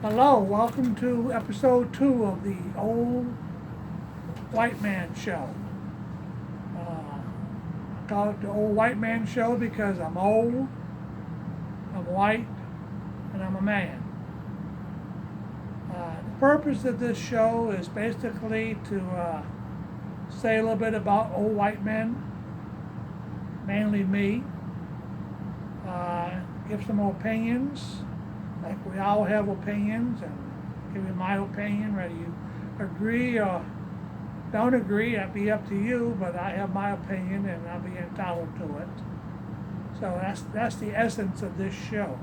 Hello, welcome to episode 2 of the Old White Man Show. I call it the Old White Man Show because I'm old, I'm white, and I'm a man. The purpose of this show is basically to say a little bit about old white men, mainly me, give some opinions, like we all have opinions, and give you my opinion, whether you agree or don't agree, that'd be up to you, but I have my opinion and I'll be entitled to it. So that's the essence of this show.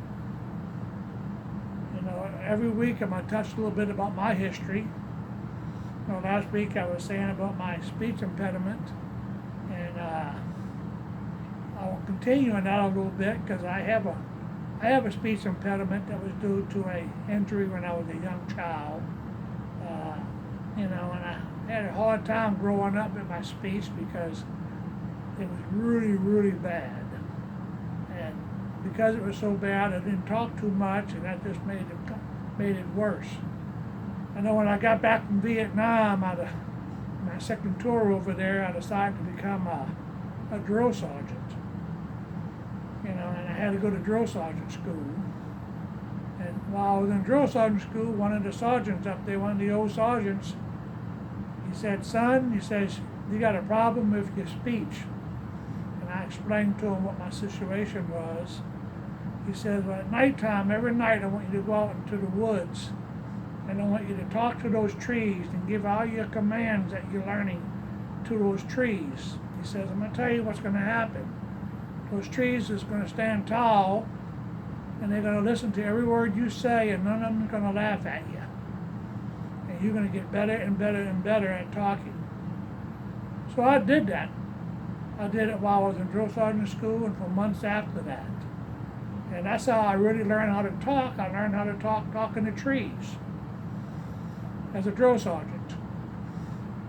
Every week I'm gonna touch a little bit about my history. Last week I was saying about my speech impediment, and I will continue on that a little bit because I have a speech impediment that was due to a injury when I was a young child. And I had a hard time growing up with my speech because it was really, really bad. And because it was so bad, I didn't talk too much, and that just made it worse. I know when I got back from Vietnam, out of my second tour over there, I decided to become a drill sergeant. And I had to go to drill sergeant school. And while I was in drill sergeant school, one of the sergeants up there, one of the old sergeants, he said, "Son," he says, "you got a problem with your speech." And I explained to him what my situation was. He says, "Well, at nighttime, every night I want you to go out into the woods, and I want you to talk to those trees and give all your commands that you're learning to those trees." He says, "I'm going to tell you what's going to happen. Those trees is going to stand tall, and they're going to listen to every word you say, and none of them are going to laugh at you. And you're going to get better and better and better at talking." So I did that. I did it while I was in drill sergeant school and for months after that. And that's how I really learned how to talk. I learned how to talking to trees as a drill sergeant.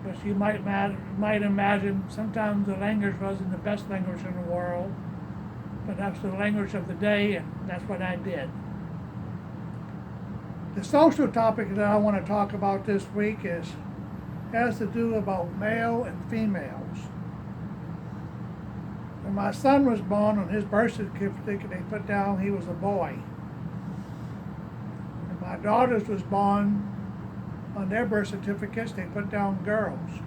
But you might imagine sometimes the language wasn't the best language in the world, but that's the language of the day, and that's what I did. The social topic that I want to talk about this week has to do about male and females. When my son was born, on his birth certificate they put down he was a boy. When my daughters was born, on their birth certificates they put down girls.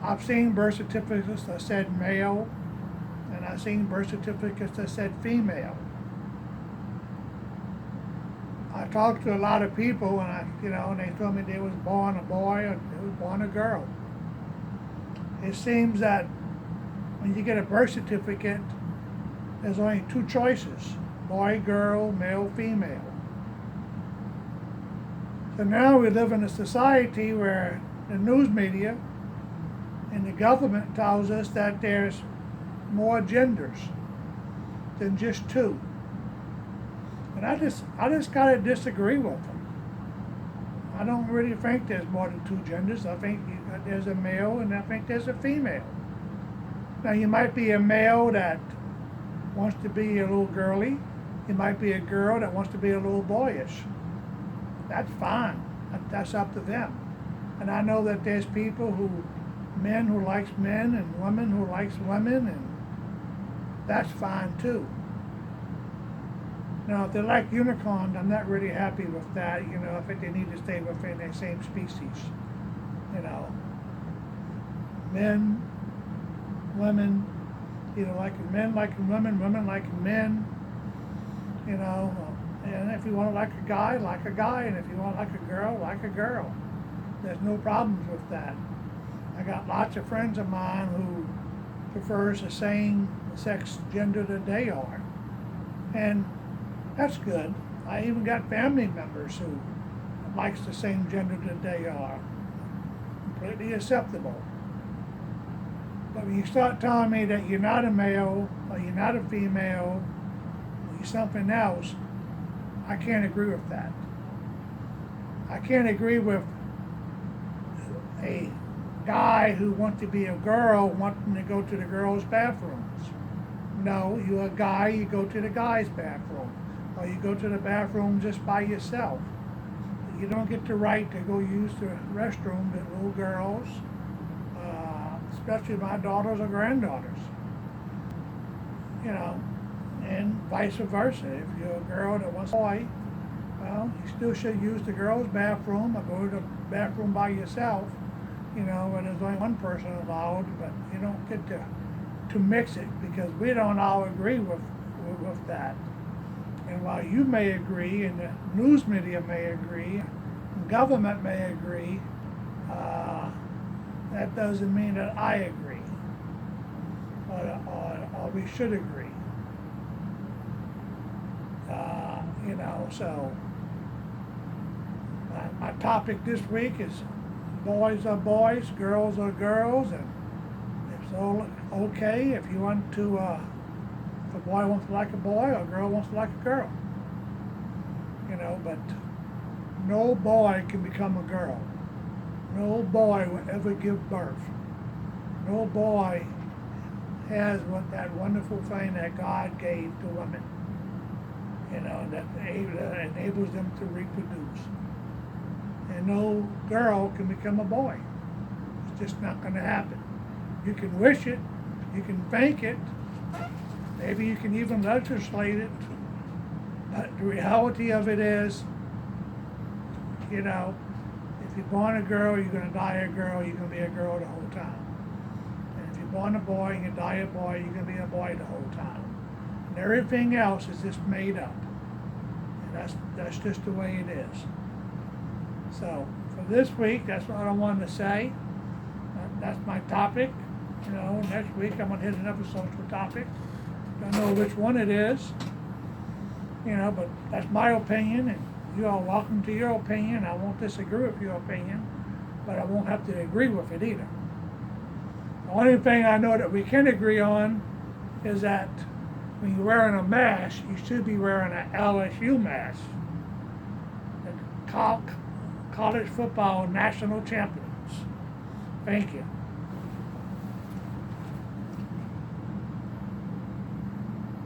I've seen birth certificates that said male, and I've seen birth certificates that said female. I talked to a lot of people, and they told me they was born a boy or they was born a girl. It seems that when you get a birth certificate, there's only two choices: boy, girl, male, female. So now we live in a society where the news media and the government tells us that there's more genders than just two. And I just gotta disagree with them. I don't really think there's more than two genders. I think there's a male and I think there's a female. Now you might be a male that wants to be a little girly. You might be a girl that wants to be a little boyish. That's fine. That's up to them. And I know that there's men who likes men and women who likes women, and that's fine too. Now, if they like unicorns, I'm not really happy with that. I think they need to stay within the same species. Men, women, liking men, liking women, women liking men. And if you want to like a guy, and if you want to like a girl. There's no problems with that. I got lots of friends of mine who prefers the same sex gender that they are. And that's good. I even got family members who likes the same gender that they are. Completely acceptable. But when you start telling me that you're not a male, or you're not a female, or you're something else, I can't agree with that. I can't agree with a guy who wants to be a girl wanting to go to the girls' bathrooms. No, you're a guy, you go to the guys' bathroom. or you go to the bathroom just by yourself. You don't get the right to go use the restroom that little girls, especially my daughters or granddaughters, you know, and vice versa. If you're a girl that wants a boy, well, you still should use the girls' bathroom or go to the bathroom by yourself, you know, and there's only one person allowed, but you don't get to mix it because we don't all agree with that. And while you may agree, and the news media may agree, and government may agree, that doesn't mean that I agree, or we should agree. You know, so my topic this week is boys are boys, girls are girls, and it's all okay if you want to, if a boy wants to like a boy or a girl wants to like a girl. You know, but no boy can become a girl. No boy will ever give birth. No boy has that wonderful thing that God gave to women, you know, that enables them to reproduce. And no girl can become a boy. It's just not going to happen. You can wish it, you can think it, maybe you can even legislate it, but the reality of it is, you know, if you're born a girl, you're going to die a girl, you're going to be a girl the whole time. And if you're born a boy, you're going to die a boy, you're going to be a boy the whole time. And everything else is just made up. And that's just the way it is. So for this week, that's what I wanted to say. That's my topic. You know, next week I'm going to hit another social topic. Don't know which one it is. You know, but that's my opinion, and you are welcome to your opinion. I won't disagree with your opinion, but I won't have to agree with it either. The only thing I know that we can agree on is that when you're wearing a mask, you should be wearing an LSU mask. The college football national champions. Thank you.